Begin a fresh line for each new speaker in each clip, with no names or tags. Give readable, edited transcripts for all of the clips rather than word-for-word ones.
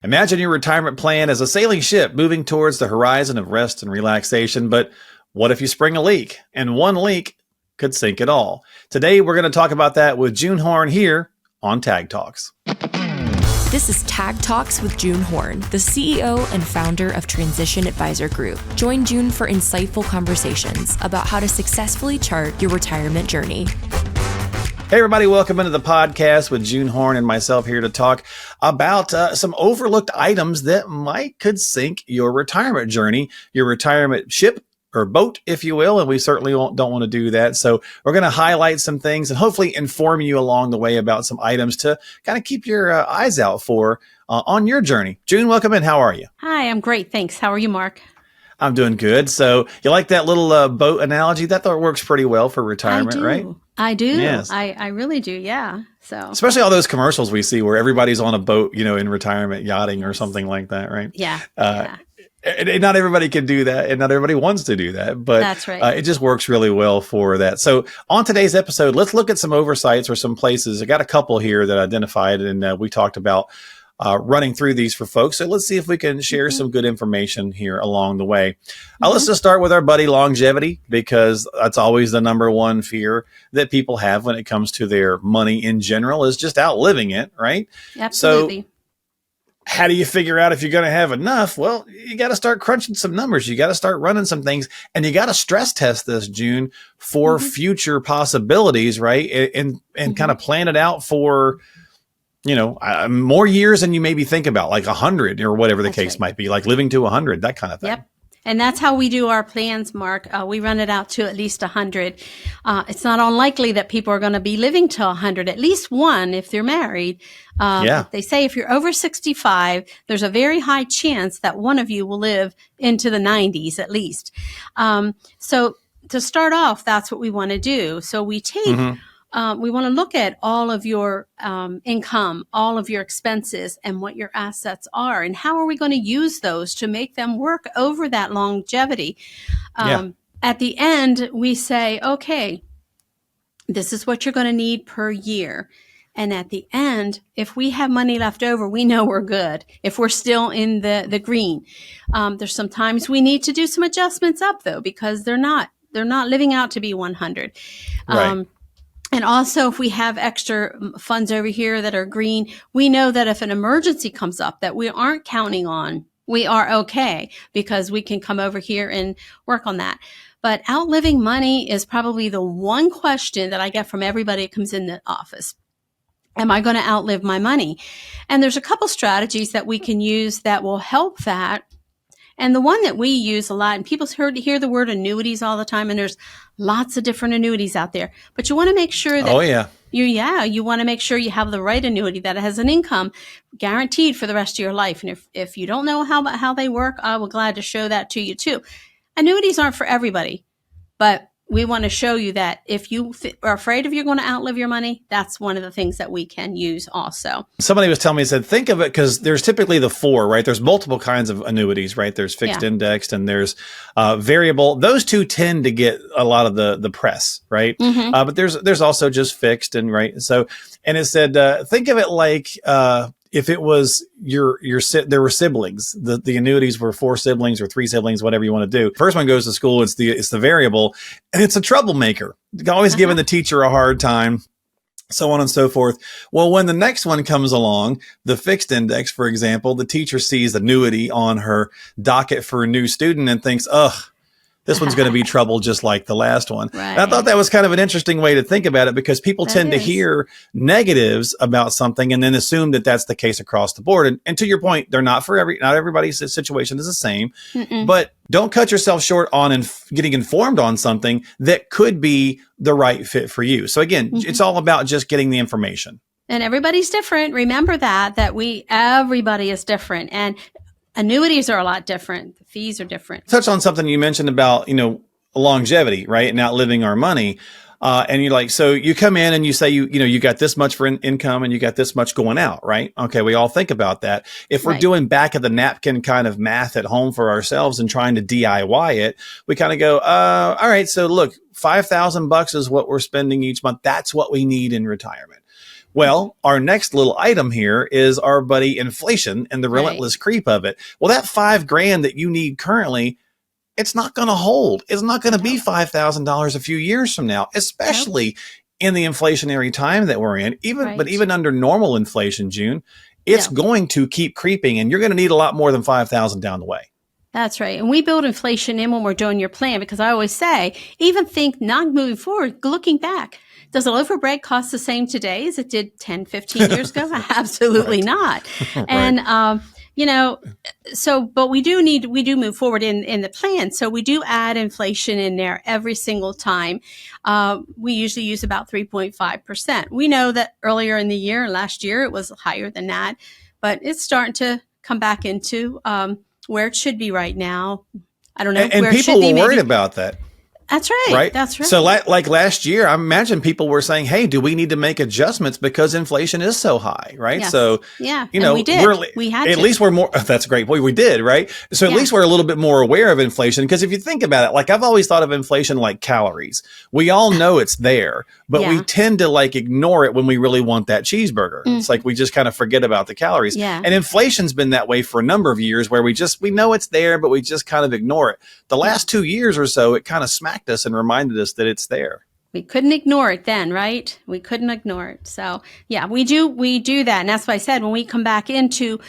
Imagine your retirement plan as a sailing ship moving towards the horizon of rest and relaxation. But what if you spring a leak? And one leak could sink it all. Today, we're going to talk about that with June Horn here on Tag Talks.
This is Tag Talks with June Horn, the CEO and founder of Transition Advisor Group. Join June for insightful conversations about how to successfully chart your retirement journey.
Hey, everybody, welcome into the podcast with June Horn and myself here to talk about some overlooked items that could sink your retirement journey, your retirement ship or boat, if you will. And we certainly don't want to do that. So we're going to highlight some things and hopefully inform you along the way about some items to kind of keep your eyes out for on your journey. June, welcome in. How are you?
Hi, I'm great. Thanks. How are you, Mark?
I'm doing good. So you like that little boat analogy? That works pretty well for retirement, right?
I do.
Yes.
I really do. Yeah. So
especially all those commercials we see where everybody's on a boat, in retirement yachting or something like that, right?
Yeah.
And not everybody can do that, and not everybody wants to do that, but
that's right.
It just works really well for that. So on today's episode, let's look at some oversights or some places. I got a couple here that I identified, and we talked about running through these for folks. So let's see if we can share some good information here along the way. Let's just start with our buddy longevity, because that's always the number one fear that people have when it comes to their money in general, is just outliving it, right?
Absolutely.
So how do you figure out if you're going to have enough? Well, you got to start crunching some numbers. You got to start running some things, and you got to stress test this, June, for future possibilities, right? And kind of plan it out for more years than you maybe think about, like 100 or whatever the case might be, like living to 100, that kind of thing.
Yep. And that's how we do our plans, Mark. We run it out to at least 100. It's not unlikely that people are going to be living to 100, at least one if they're married. They say if you're over 65, there's a very high chance that one of you will live into the 90s at least. So to start off, that's what we want to do. So we take... we want to look at all of your income, all of your expenses, and what your assets are, and how are we going to use those to make them work over that longevity. At the end, we say, okay, this is what you're going to need per year. And at the end, if we have money left over, we know we're good. If we're still in the green, there's sometimes we need to do some adjustments up, though, because they're not living out to be 100.
Right.
And also, if we have extra funds over here that are green, we know that if an emergency comes up that we aren't counting on, we are okay, because we can come over here and work on that. But outliving money is probably the one question that I get from everybody that comes in the office. Am I going to outlive my money? And there's a couple strategies that we can use that will help that. And the one that we use a lot, and people hear the word annuities all the time, and there's lots of different annuities out there. But you want to make sure that you want to make sure you have the right annuity that has an income guaranteed for the rest of your life. And if you don't know how they work, I will glad to show that to you too. Annuities aren't for everybody, but we want to show you that if you are afraid of you're going to outlive your money, that's one of the things that we can use also.
Somebody was telling me, said, think of it, because there's typically the four, right? There's multiple kinds of annuities, right? There's fixed indexed and there's variable. Those two tend to get a lot of the press, right? But there's also just fixed and right. So, and it said, think of it like, if it was there were siblings, the annuities were 4 siblings or 3 siblings, whatever you want to do. First one goes to school. It's the variable, and it's a troublemaker, always giving the teacher a hard time, so on and so forth. Well, when the next one comes along, the fixed index, for example, the teacher sees annuity on her docket for a new student and thinks, ugh, this one's going to be trouble just like the last one.
Right.
And I thought that was kind of an interesting way to think about it, because people tend to hear negatives about something and then assume that that's the case across the board. And to your point, they're not not everybody's situation is the same, but don't cut yourself short on getting informed on something that could be the right fit for you. So again, it's all about just getting the information.
And everybody's different. Remember that everybody is different. And annuities are a lot different. The fees are different.
Touch on something you mentioned about, longevity, right? And outliving our money. And you're like, so you come in and you say, you got this much for income and you got this much going out, right? Okay. We all think about that. If we're doing back of the napkin kind of math at home for ourselves and trying to DIY it, we kind of go, all right, so look, $5,000 is what we're spending each month. That's what we need in retirement. Well, our next little item here is our buddy inflation and the relentless creep of it. Well, that $5,000 that you need currently, it's not going to hold. It's not going to be $5,000 a few years from now, especially in the inflationary time that we're in. But even under normal inflation, June, it's going to keep creeping, and you're going to need a lot more than $5,000 down the way.
That's right. And we build inflation in when we're doing your plan, because I always say, even think not moving forward, looking back. Does a loaf of bread cost the same today as it did 10, 15 years ago? Absolutely not. And, but we do move forward in the plan. So we do add inflation in there every single time. We usually use about 3.5%. We know that earlier in the year, last year, it was higher than that, but it's starting to come back into, where it should be right now. I don't know.
And people were worried about that.
That's right. That's right.
So like last year, I imagine people were saying, hey, do we need to make adjustments because inflation is so high, right?
Yes.
So,
we did. We had
at
to.
least we're more, that's great. We did, right? So at least we're a little bit more aware of inflation, because if you think about it, like I've always thought of inflation like calories. We all know it's there, but we tend to like ignore it when we really want that cheeseburger. It's like we just kind of forget about the calories.
Yeah.
And inflation's been that way for a number of years, where we know it's there, but we just kind of ignore it. The last 2 years or so, it kind of smacked us and reminded us that it's there.
We couldn't ignore it then, right? We couldn't ignore it. So we do that. And that's why I said, when we come back into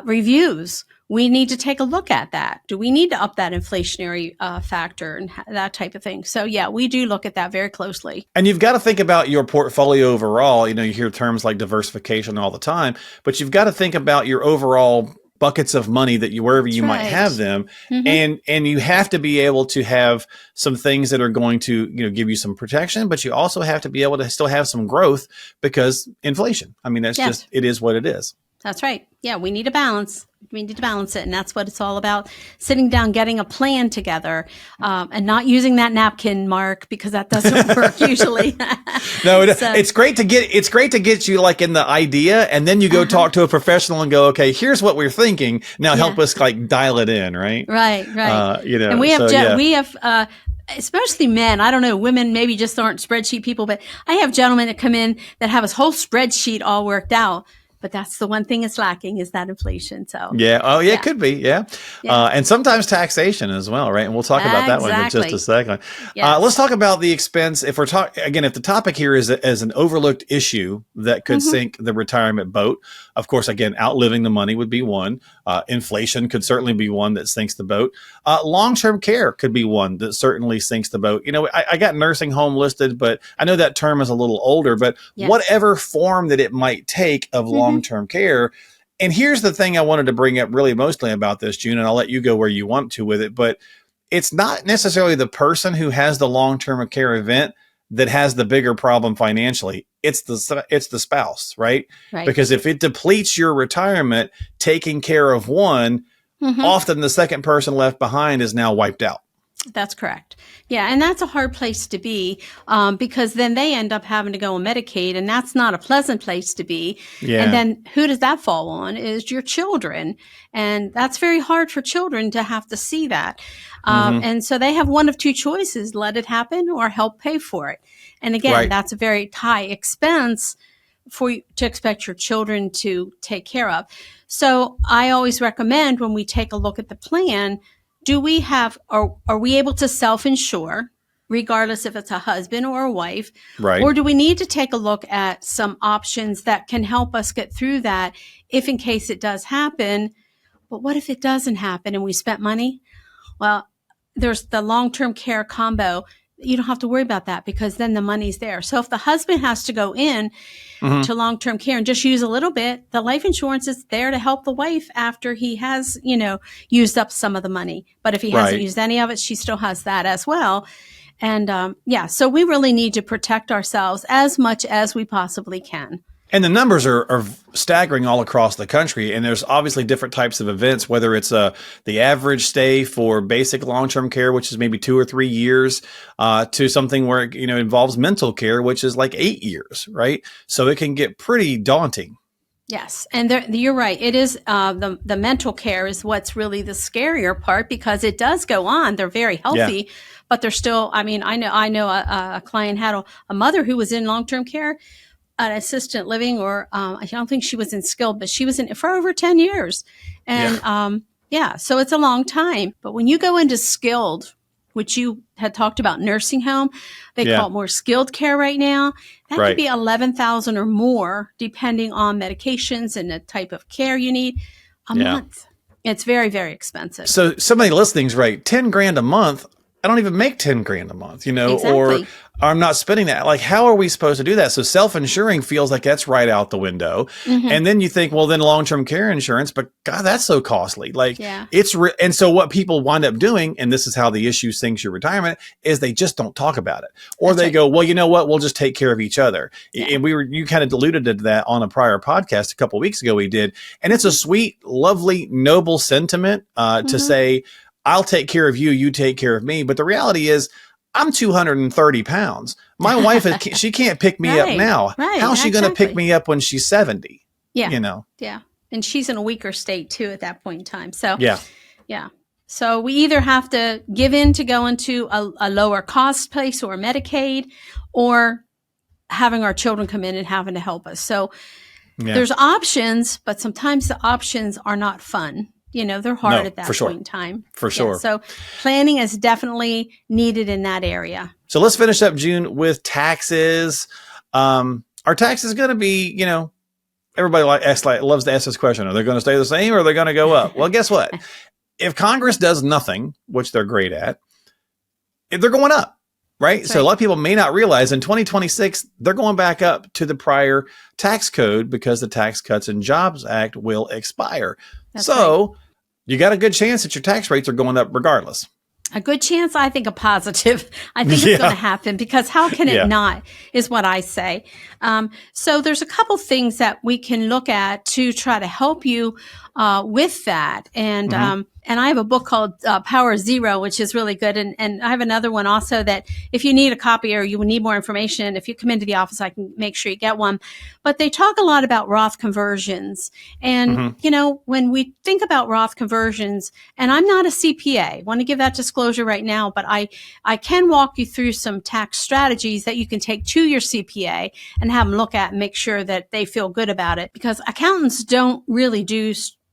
reviews, we need to take a look at that. Do we need to up that inflationary factor and that type of thing? So we do look at that very closely.
And you've got to think about your portfolio overall. You hear terms like diversification all the time, but you've got to think about your overall buckets of money that wherever you might have them. And you have to be able to have some things that are going to, give you some protection, but you also have to be able to still have some growth, because inflation. I mean, that's just, it is what it is.
That's right. Yeah, we need a balance. We need to balance it. And that's what it's all about. Sitting down, getting a plan together, and not using that napkin, Mark, because that doesn't work usually.
No, it's great to get you like in the idea, and then you go talk to a professional and go, okay, here's what we're thinking. Now help us like dial it in, right?
Right. And we have, especially men, I don't know, women maybe just aren't spreadsheet people, but I have gentlemen that come in that have a whole spreadsheet all worked out. But that's the one thing it's lacking, is that inflation. So
it could be. Yeah. And sometimes taxation as well, right? And we'll talk about that one in just a second.
Yes.
Let's talk about the expense. If we're talking again, if the topic here is as an overlooked issue that could sink the retirement boat, of course, again, outliving the money would be one. Inflation could certainly be one that sinks the boat. Long-term care could be one that certainly sinks the boat. I got nursing home listed, but I know that term is a little older, but whatever form that it might take of long-term care. And here's the thing I wanted to bring up really mostly about this, June, and I'll let you go where you want to with it, but it's not necessarily the person who has the long-term care event that has the bigger problem financially. It's the spouse, right? Because if it depletes your retirement, taking care of one, often the second person left behind is now wiped out.
That's correct. Yeah. And that's a hard place to be, because then they end up having to go on Medicaid, and that's not a pleasant place to be. Yeah. And then who does that fall on? Is your children. And that's very hard for children to have to see that. And so they have one of two choices: let it happen or help pay for it. And again, that's a very high expense for you to expect your children to take care of. So I always recommend, when we take a look at the plan, are we able to self-insure, regardless if it's a husband or a wife?
Right.
Or do we need to take a look at some options that can help us get through that, if in case it does happen? But what if it doesn't happen and we spent money? Well, there's the long-term care combo. You don't have to worry about that, because then the money's there. So if the husband has to go in to long-term care and just use a little bit, the life insurance is there to help the wife after he has, used up some of the money. But if he hasn't used any of it, she still has that as well. And so we really need to protect ourselves as much as we possibly can.
And the numbers are staggering all across the country. And there's obviously different types of events, whether it's the average stay for basic long-term care, which is maybe 2 or 3 years, to something where it involves mental care, which is like 8 years, right? So it can get pretty daunting.
Yes. And you're right. It is the mental care is what's really the scarier part, because it does go on. They're very healthy, but they're still, I know a client had a mother who was in long-term care, an assistant living, or I don't think she was in skilled, but she was in it for over 10 years. And so it's a long time. But when you go into skilled, which you had talked about, nursing home, they call it more skilled care right now. That could be $11,000 or more, depending on medications and the type of care you need a month. It's very, very expensive.
So somebody listening's right. 10 grand a month. I don't even make 10 grand a month, or I'm not spending that. Like, how are we supposed to do that? So self-insuring feels like that's right out the window. And then you think, well, then long-term care insurance, but God, that's so costly. Like and so what people wind up doing, and this is how the issue sinks your retirement, is they just don't talk about it. Or they go, well, you know what? We'll just take care of each other. And you kind of alluded to that on a prior podcast a couple of weeks ago we did. And it's a sweet, lovely, noble sentiment to say, I'll take care of you, you take care of me. But the reality is I'm 230 pounds. My wife, she can't pick me up now. How's she going to pick me up when she's 70?
Yeah. And she's in a weaker state too at that point in time. So, So we either have to give in to go into a lower cost place or Medicaid, or having our children come in and having to help us. So there's options, but sometimes the options are not fun. They're hard at that point in time.
For sure.
So planning is definitely needed in that area.
So let's finish up, June, with taxes. Are taxes going to be, everybody loves to ask this question. Are they going to stay the same or are they going to go up? Well, guess what? If Congress does nothing, which they're great at, they're going up. Right. So a lot of people may not realize in 2026, they're going back up to the prior tax code because the Tax Cuts and Jobs Act will expire. You got a good chance that your tax rates are going up regardless.
A good chance, I think a positive. I think it's going to happen, because how can it not, is what I say. So there's a couple things that we can look at to try to help you with that. And I have a book called Power Zero, which is really good. And I have another one also that if you need a copy or you need more information, if you come into the office, I can make sure you get one. But they talk a lot about Roth conversions. And, when we think about Roth conversions, and I'm not a CPA, want to give that disclosure right now, but I can walk you through some tax strategies that you can take to your CPA and have them look at and make sure that they feel good about it. Because accountants don't really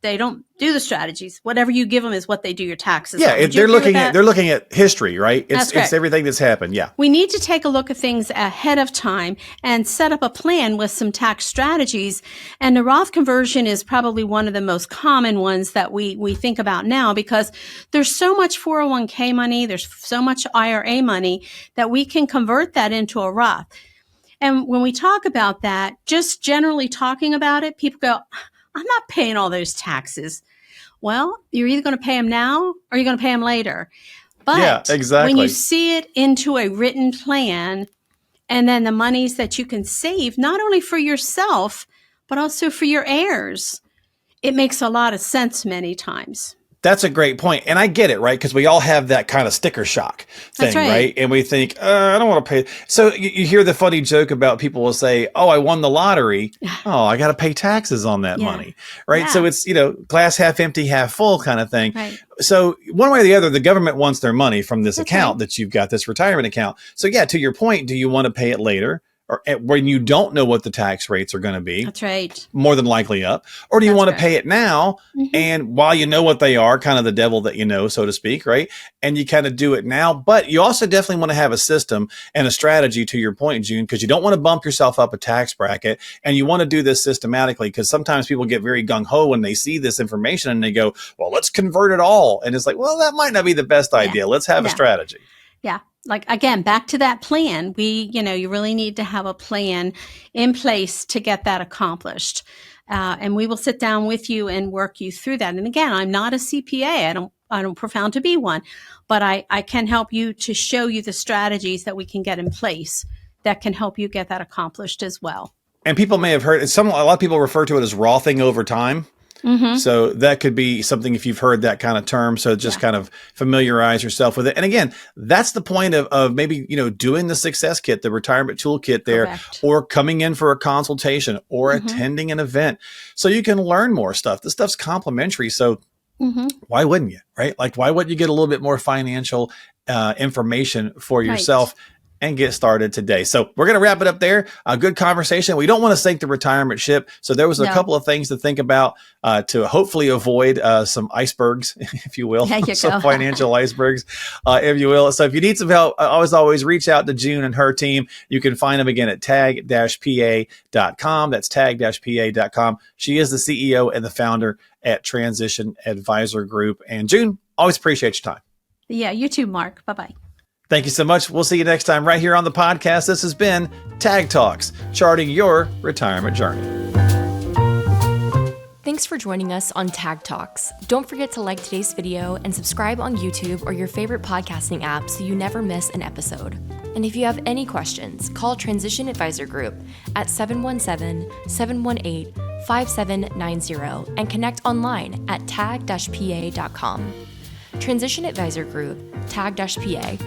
they don't do the strategies. Whatever you give them is what they do your taxes.
Yeah, they're looking at history, right? It's everything that's happened. Yeah.
We need to take a look at things ahead of time and set up a plan with some tax strategies. And the Roth conversion is probably one of the most common ones that we think about now, because there's so much 401k money, there's so much IRA money that we can convert that into a Roth. And when we talk about that, just generally talking about it, people go, I'm not paying all those taxes. Well, you're either going to pay them now or you're going to pay them later. But when you see it into a written plan, and then the monies that you can save, not only for yourself, but also for your heirs, it makes a lot of sense many times.
That's a great point. And I get it, right? Because we all have that kind of sticker shock thing, right? And we think, I don't want to pay. So you hear the funny joke about people will say, oh, I won the lottery. Oh, I got to pay taxes on that money, right? So it's, glass half empty, half full kind of thing. Right. So one way or the other, the government wants their money from this account that you've got, this retirement account. So to your point, do you want to pay it later? Or when you don't know what the tax rates are going to be.
That's right.
More than likely up. Or do you want to pay it now? And while you know what they are, kind of the devil that you know, so to speak, right? And you kind of do it now. But you also definitely want to have a system and a strategy, to your point, June, because you don't want to bump yourself up a tax bracket. And you want to do this systematically, because sometimes people get very gung-ho when they see this information and they go, well, let's convert it all. And it's like, well, that might not be the best idea. Let's have a strategy.
Yeah. Like, again, back to that plan, you really need to have a plan in place to get that accomplished. And we will sit down with you and work you through that. And again, I'm not a CPA. I don't profess to be one, but I can help you to show you the strategies that we can get in place that can help you get that accomplished as well.
And people may have heard a lot of people refer to it as Rothing over time. So that could be something, if you've heard that kind of term. So just kind of familiarize yourself with it. And again, that's the point of maybe, doing the success kit, the retirement toolkit there, or coming in for a consultation or attending an event so you can learn more stuff. This stuff's complimentary. So why wouldn't you, right? Like, why wouldn't you get a little bit more financial information for yourself? and get started today. So we're going to wrap it up there. A good conversation. We don't want to sink the retirement ship. So there was a couple of things to think about to hopefully avoid some icebergs, if you will, some financial icebergs, if you will. So if you need some help, always reach out to June and her team. You can find them again at tag-pa.com. That's tag-pa.com. She is the CEO and the founder at Transition Advisor Group. And June, always appreciate your time.
Yeah, you too, Mark. Bye-bye.
Thank you so much. We'll see you next time right here on the podcast. This has been Tag Talks, charting your retirement journey.
Thanks for joining us on Tag Talks. Don't forget to like today's video and subscribe on YouTube or your favorite podcasting app so you never miss an episode. And if you have any questions, call Transition Advisor Group at 717-718-5790 and connect online at tag-pa.com. Transition Advisor Group, tag-pa,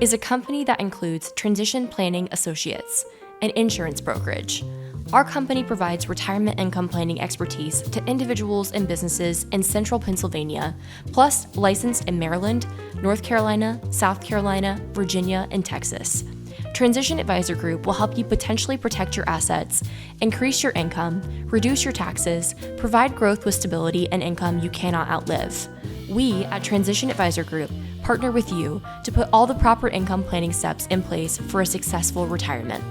is a company that includes Transition Planning Associates, an insurance brokerage. Our company provides retirement income planning expertise to individuals and businesses in central Pennsylvania, plus licensed in Maryland, North Carolina, South Carolina, Virginia, and Texas. Transition Advisor Group will help you potentially protect your assets, increase your income, reduce your taxes, provide growth with stability and income you cannot outlive. We at Transition Advisor Group partner with you to put all the proper income planning steps in place for a successful retirement.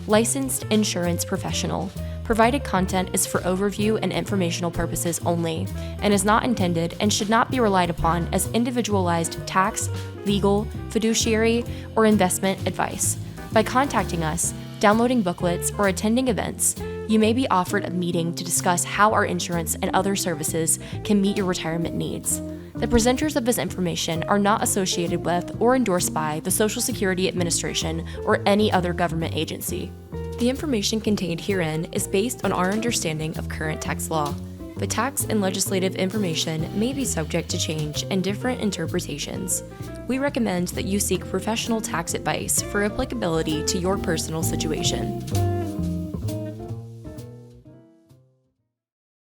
Licensed insurance professional. Provided content is for overview and informational purposes only and is not intended and should not be relied upon as individualized tax, legal, fiduciary, or investment advice. By contacting us, downloading booklets, or attending events, you may be offered a meeting to discuss how our insurance and other services can meet your retirement needs. The presenters of this information are not associated with or endorsed by the Social Security Administration or any other government agency. The information contained herein is based on our understanding of current tax law. The tax and legislative information may be subject to change and different interpretations. We recommend that you seek professional tax advice for applicability to your personal situation.